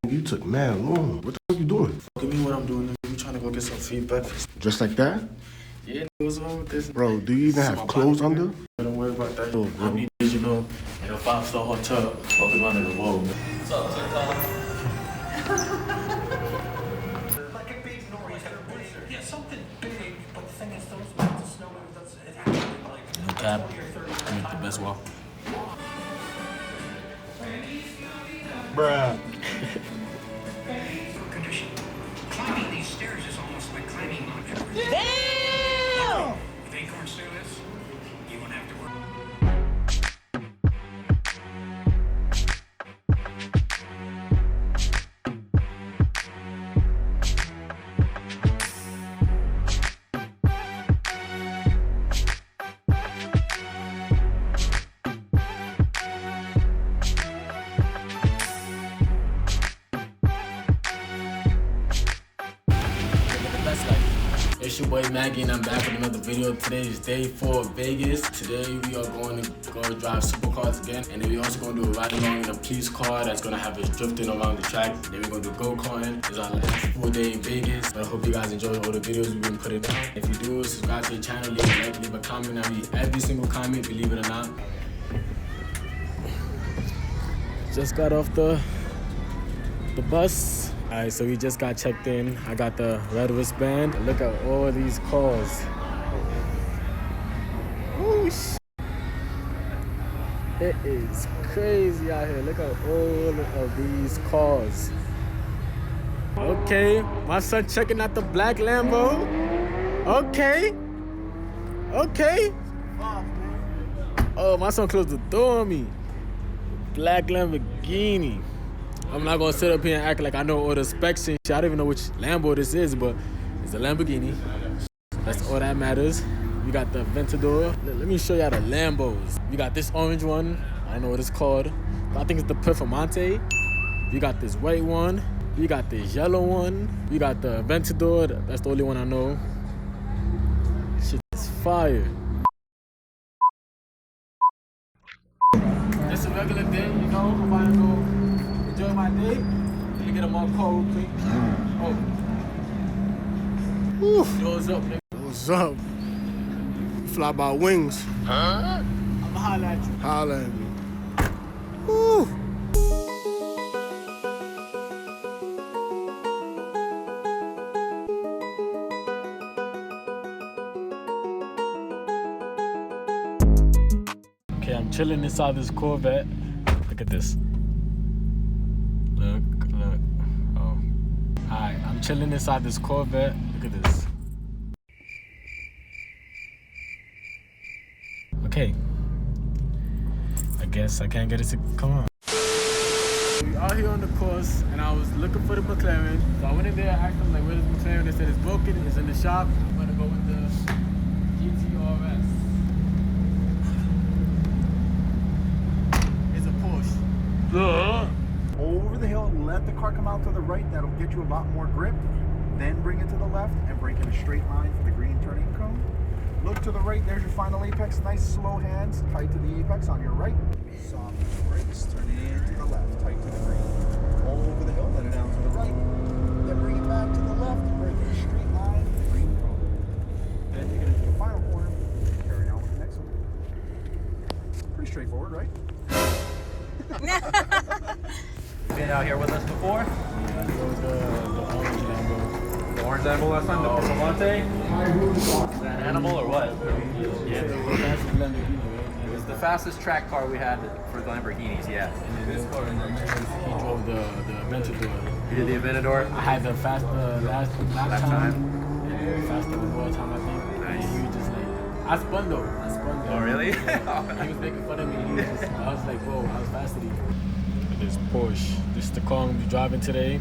You took mad long. What the fuck you doing? Give me what I'm doing. We trying to go get some feedback. Just like that? Yeah, what's wrong with this? Bro, do you even have clothes under? Don't worry about that. I mean, you know, in a 5-star hotel, walking around in the world, man. What's up, TikTok? Like a big noise. Yeah, something big, but the thing is, those amounts of snow, it happened like... No cap. I make the best walk. Bruh. Condition. Climbing these stairs is almost like climbing Mount Everest. Damn! If acorns do this, you won't have to worry. It's your boy Maggie and I'm back with another video. Today is day 4 of Vegas. Today we are going to go drive supercars again, and then we're also going to do a ride along in a police car that's going to have us drifting around the track. Then we're going to do go-karting. It's our last full day in Vegas, but I hope you guys enjoy all the videos we've been putting out. If you do, subscribe to the channel, leave a like, leave a comment. I read every single comment, believe it or not. Just got off the bus. Alright, so we just got checked in. I got the red wristband. Look at all these cars. Whoosh. It is crazy out here. Look at all of these cars. Okay, my son checking out the black Lambo. Okay. Okay. Oh, my son closed the door on me. Black Lamborghini. I'm not gonna sit up here and act like I know all the specs and shit. I don't even know which Lambo this is, but it's a Lamborghini. That's all that matters. We got the Aventador. Let me show y'all the Lambos. We got this orange one. I don't know what it's called. I think it's the Performante. We got this white one. We got this yellow one. We got the Aventador. That's the only one I know. Shit is fire. It's a regular day, you know. I'm about to go enjoy my day. Let me get them all cold real quick. Oh. Woo. Yo, what's up, nigga? What's up? Fly by wings. I'ma holla at you. Holla at me. Woo. Okay, I'm chilling inside this Corvette. Look at this. Look. Oh. Alright, I'm chilling inside this Corvette. Look at this. Okay. I guess I can't get it to come on. We are here on the course, and I was looking for the McLaren. So I went in there, asked them, like, where's the McLaren? They said it's broken, it's in the shop. I'm gonna go with the GTRS. It's a Porsche. Over the hill, let the car come out to the right. That'll get you a lot more grip. Then bring it to the left and brake in a straight line for the green turning cone. Look to the right, there's your final apex. Nice slow hands, tight to the apex on your right. Soft brakes, turn in to the left, tight to the green. Over the hill, let it down to the right. Then bring it back to the left and brake in a straight line for the green cone. Then you get into the final corner, carry on with the next one. Pretty straightforward, right? Been out here with us before? Yeah, the orange Lambo. The orange animal last time, the Performante? Is that an animal or what? Yeah, the fastest Lamborghini, It right? was the fastest track car we had for the Lamborghinis, yeah. And then this car, and then he drove the Aventador. You did the Aventador? I had the fast last Last time. time? Yeah, faster than all time, I think. Nice. And he was just like, I spun though. Oh, really? He was making fun of me. He was just, I was like, whoa, I was faster than you. This Porsche. This is the car I'm gonna be driving today.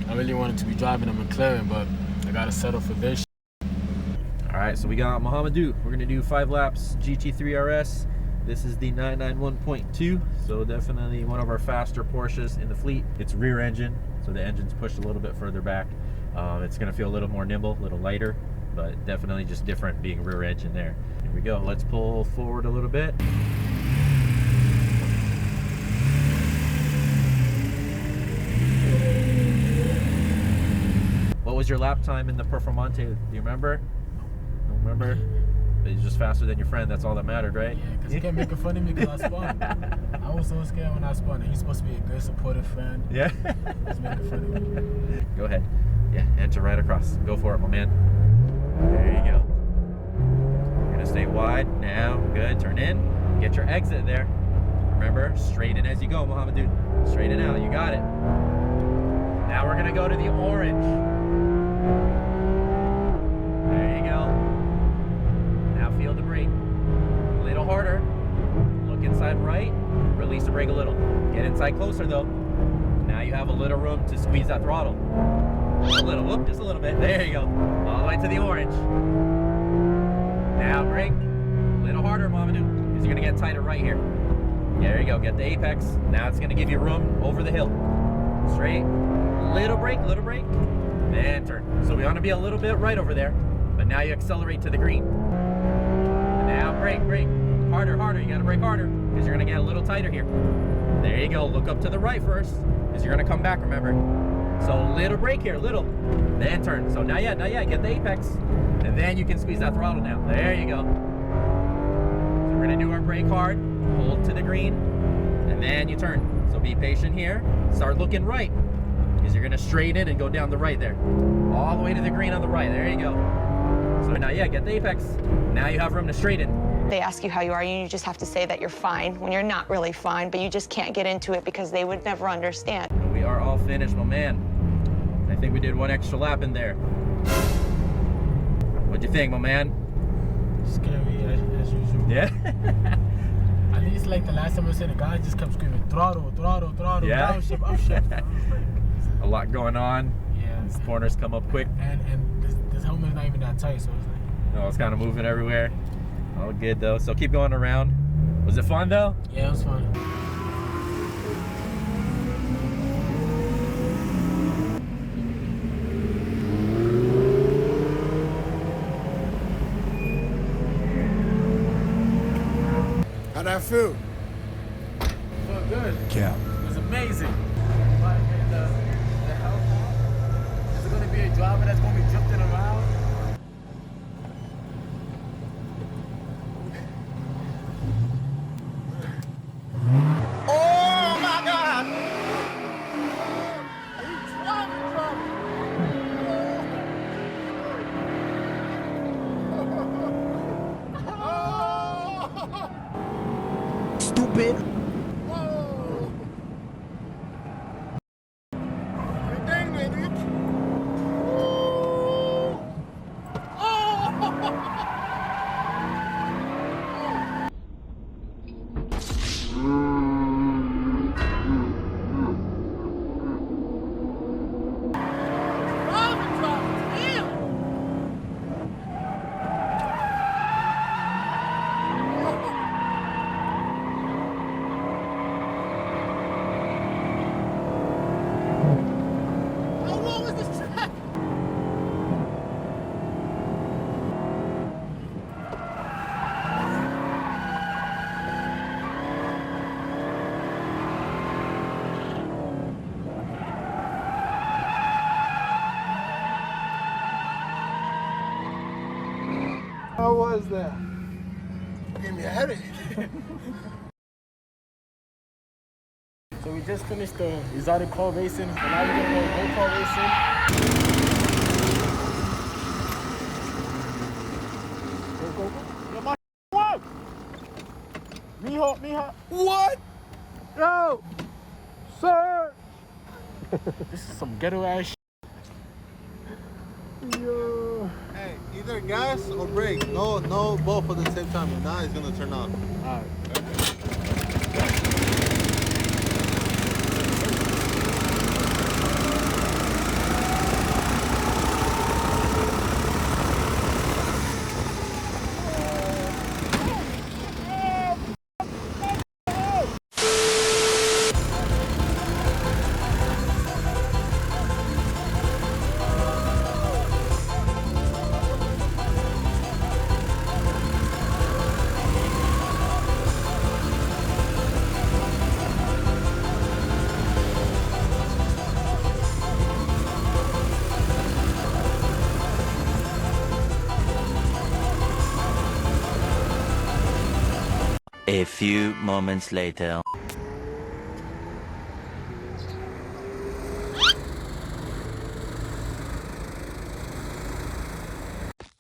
I really wanted to be driving a McLaren, but I gotta settle for this. All right, so we got Mohamedou. We're gonna do 5 laps GT3 RS. This is the 991.2, so definitely one of our faster Porsches in the fleet. It's rear engine, so the engine's pushed a little bit further back. It's gonna feel a little more nimble, a little lighter, but definitely just different being rear engine there. Here we go. Let's pull forward a little bit. was your lap time in the Performante? Do you remember? Don't remember? But you're just faster than your friend. That's all that mattered, right? Yeah, because he kept making fun of me because I spun. I was so scared when I spun. He's supposed to be a good, supportive friend. Yeah. He's making fun of me. Go ahead. Yeah, enter right across. Go for it, my man. There you go. You're gonna stay wide now. Good. Turn in. Get your exit there. Remember, straight in as you go, Muhammad dude. Straight in out. You got it. Now we're gonna go to the orange. There you go. Now feel the brake. A little harder. Look inside right. Release the brake a little. Get inside closer though. Now you have a little room to squeeze that throttle. Just a little, whoop, just a little bit. There you go. All the way to the orange. Now brake. A little harder, Mamadou, because you're gonna get tighter right here. There you go, get the apex. Now it's gonna give you room over the hill. Straight, little brake, then turn. So we want to be a little bit right over there, but now you accelerate to the green. And now brake. Harder, you gotta brake harder, because you're gonna get a little tighter here. There you go, look up to the right first, because you're gonna come back, remember. So little brake here, little, then turn. So not yet, get the apex. And then you can squeeze that throttle now. There you go. So we're gonna do our brake hard, hold to the green, and then you turn. So be patient here, start looking right, because you're gonna straighten and go down the right there. All the way to the green on the right, there you go. So now, get the apex. Now you have room to straighten. They ask you how you are, and you just have to say that you're fine when you're not really fine, but you just can't get into it because they would never understand. We are all finished, my man. I think we did one extra lap in there. What'd you think, my man? Scary as usual. Yeah? At least like the last time I said, the guy just kept screaming, throttle, Yeah. upshift. I was like, A lot going on. yeah. These corners come up quick. And this helmet's not even that tight, so it's like, No, it's kind of moving everywhere. All good though. So keep going around. Was it fun though? yeah, it was fun. How'd that feel? Felt good. Cap. It was amazing. But in the hell now, is it gonna be a driver that's gonna be drifting around? Oh my God! Stupid. Whoa. Dang, man, dude. How was that? Gave me a headache. So we just finished the exotic car racing, and now we're gonna go go-kart racing. Go. Yo, my what? Mijo. What? Yo, sir. This is some ghetto ass shit. Yo. Hey, either gas or brake. No, both at the same time. If not, it's gonna turn off. All right. A few moments later.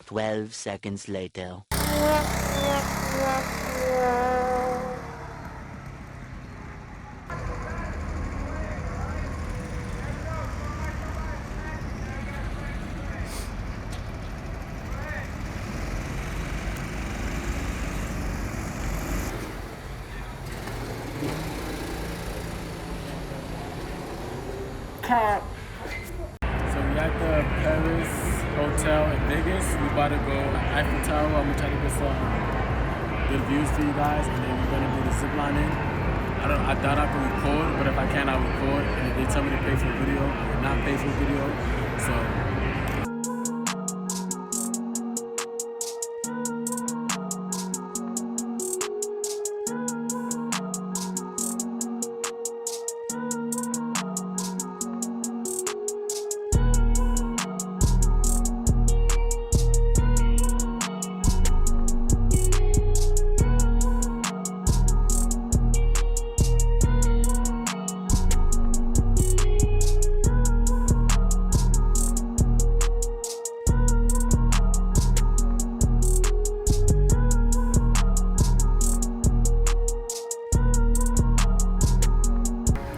12 seconds later. So we at the Paris Hotel in Vegas. We about to go Eiffel Tower. I'm gonna try to get some good views for you guys, and then we're gonna do the zip lining. I doubt I can record, but if I can, I'll record. And if they tell me to pay for the video, I will not pay for the video. So.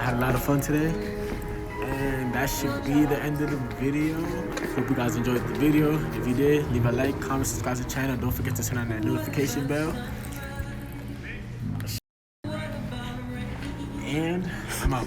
A lot of fun today, and that should be the end of the video. Hope you guys enjoyed the video. If you did, leave a like, comment, subscribe to the channel. Don't forget to turn on that notification bell. And I'm out.